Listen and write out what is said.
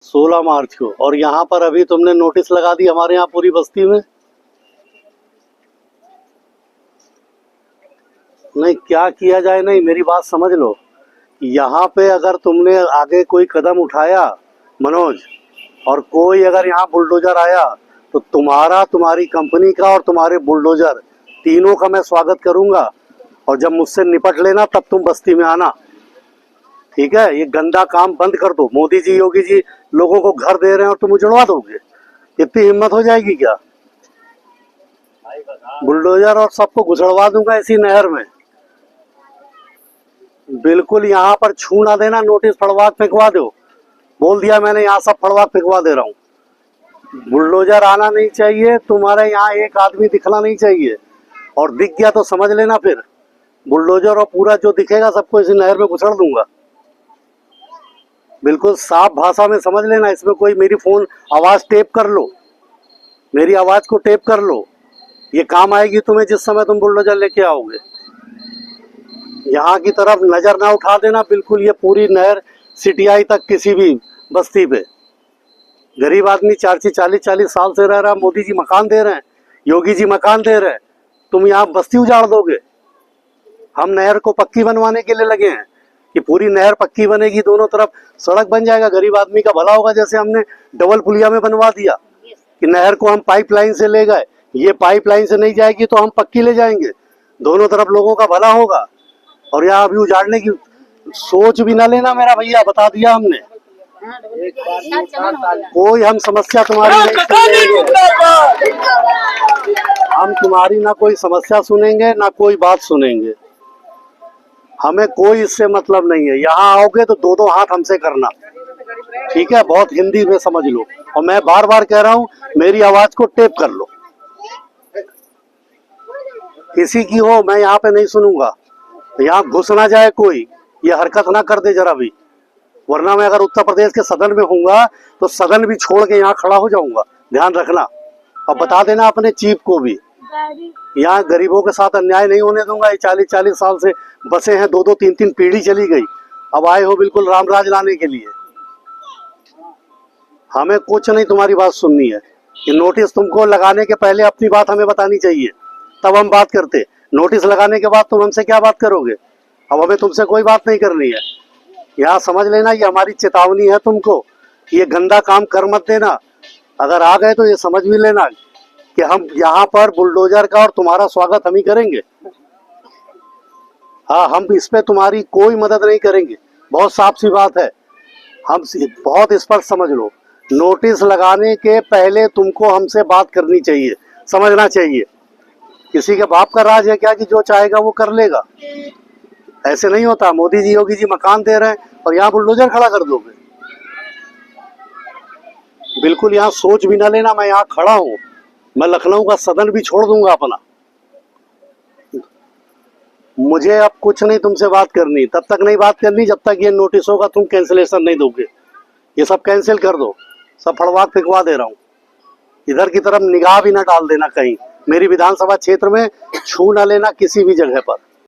16 मार्च को, और यहाँ पर अभी तुमने नोटिस लगा दी हमारे यहाँ पूरी बस्ती में। नहीं, क्या किया जाए, नहीं मेरी बात समझ लो। यहाँ पे अगर तुमने आगे कोई कदम उठाया मनोज, और कोई अगर यहाँ बुलडोजर आया, तो तुम्हारा, तुम्हारी कंपनी का और तुम्हारे बुलडोजर तीनों का मैं स्वागत करूंगा। और जब मुझसे निपट लेना तब तुम बस्ती में आना, ठीक है। ये गंदा काम बंद कर दो। मोदी जी, योगी जी लोगों को घर दे रहे हैं और तुम उजड़वा दोगे? इतनी हिम्मत हो जाएगी क्या? बुलडोजर और सबको घुसड़वा दूंगा इसी नहर में। बिल्कुल, यहाँ पर छू ना देना, नोटिस फड़वा फेंकवा दो। बोल दिया मैंने, यहाँ सब फड़वा फेंकवा दे रहा हूँ। बुलडोजर आना नहीं चाहिए, तुम्हारे यहाँ एक आदमी दिखना नहीं चाहिए, और दिख गया तो समझ लेना फिर बुलडोजर और पूरा जो दिखेगा सबको इसी नहर में घुसड़ दूंगा। बिल्कुल साफ भाषा में समझ लेना। इसमें कोई मेरी फोन आवाज टेप कर लो, मेरी आवाज को टेप कर लो, ये काम आएगी तुम्हें जिस समय तुम बुलडोजर लेके आओगे। यहाँ की तरफ नजर ना उठा देना बिल्कुल। ये पूरी नहर सिटियाई तक किसी भी बस्ती पे गरीब आदमी 40-40 साल से रह रहा है। मोदी जी मकान दे रहे हैं, योगी जी मकान दे रहे हैं, तुम यहाँ बस्ती उजाड़ दोगे। हम नहर को पक्की बनवाने के लिए लगे हैं कि पूरी नहर पक्की बनेगी, दोनों तरफ सड़क बन जाएगा, गरीब आदमी का भला होगा। जैसे हमने डबल पुलिया में बनवा दिया कि नहर को हम पाइपलाइन से ले गए, ये पाइपलाइन से नहीं जाएगी तो हम पक्की ले जाएंगे, दोनों तरफ लोगों का भला होगा। और यहाँ अभी उजाड़ने की सोच भी ना लेना मेरा भैया, बता दिया हमने। कोई हम समस्या तुम्हारी नहीं सुनेंगे, हम तुम्हारी ना कोई समस्या सुनेंगे ना कोई बात सुनेंगे, हमें कोई इससे मतलब नहीं है। यहाँ आओगे तो दो दो हाथ हमसे करना, ठीक है। बहुत हिंदी में समझ लो, और मैं बार बार कह रहा हूँ मेरी आवाज को टेप कर लो। किसी की हो मैं यहाँ पे नहीं सुनूंगा। यहाँ घुस ना जाए कोई, ये हरकत ना कर दे जरा भी, वरना मैं अगर उत्तर प्रदेश के सदन में हूँगा तो सदन भी छोड़ के यहाँ खड़ा हो जाऊंगा, ध्यान रखना। और बता देना अपने चीफ को भी, यहाँ गरीबों के साथ अन्याय नहीं होने दूंगा। ये 40-40 साल से बसे हैं, 2-2, 3-3 पीढ़ी चली गई, अब आए हो बिल्कुल रामराज लाने के लिए। हमें कुछ नहीं तुम्हारी बात सुननी है। ये नोटिस तुमको लगाने के पहले अपनी बात हमें बतानी चाहिए, तब हम बात करते। नोटिस लगाने के बाद तुम हमसे क्या बात करोगे? अब हमें तुमसे कोई बात नहीं करनी है। यहाँ समझ लेना, ये हमारी चेतावनी है तुमको, ये गंदा काम कर मत देना। अगर आ गए तो ये समझ भी लेना कि हम यहाँ पर बुलडोजर का और तुम्हारा स्वागत हम ही करेंगे। हाँ, हम इस पे तुम्हारी कोई मदद नहीं करेंगे, बहुत साफ सी बात है। हम बहुत स्पष्ट समझ लो, नोटिस लगाने के पहले तुमको हमसे बात करनी चाहिए, समझना चाहिए। किसी के बाप का राज है क्या कि जो चाहेगा वो कर लेगा? ऐसे नहीं होता। मोदी जी, योगी जी मकान दे रहे हैं और यहाँ बुलडोजर खड़ा कर दोगे? बिल्कुल यहाँ सोच भी ना लेना। मैं यहाँ खड़ा हूँ, मैं लखनऊ का सदन भी छोड़ दूंगा अपना। मुझे अब कुछ नहीं तुमसे बात करनी, तब तक नहीं बात करनी जब तक ये नोटिसों का तुम कैंसिलेशन नहीं दोगे। ये सब कैंसिल कर दो, सब फड़वा फेंकवा दे रहा हूँ। इधर की तरफ निगाह भी ना डाल देना कहीं, मेरी विधानसभा क्षेत्र में छू ना लेना किसी भी जगह पर।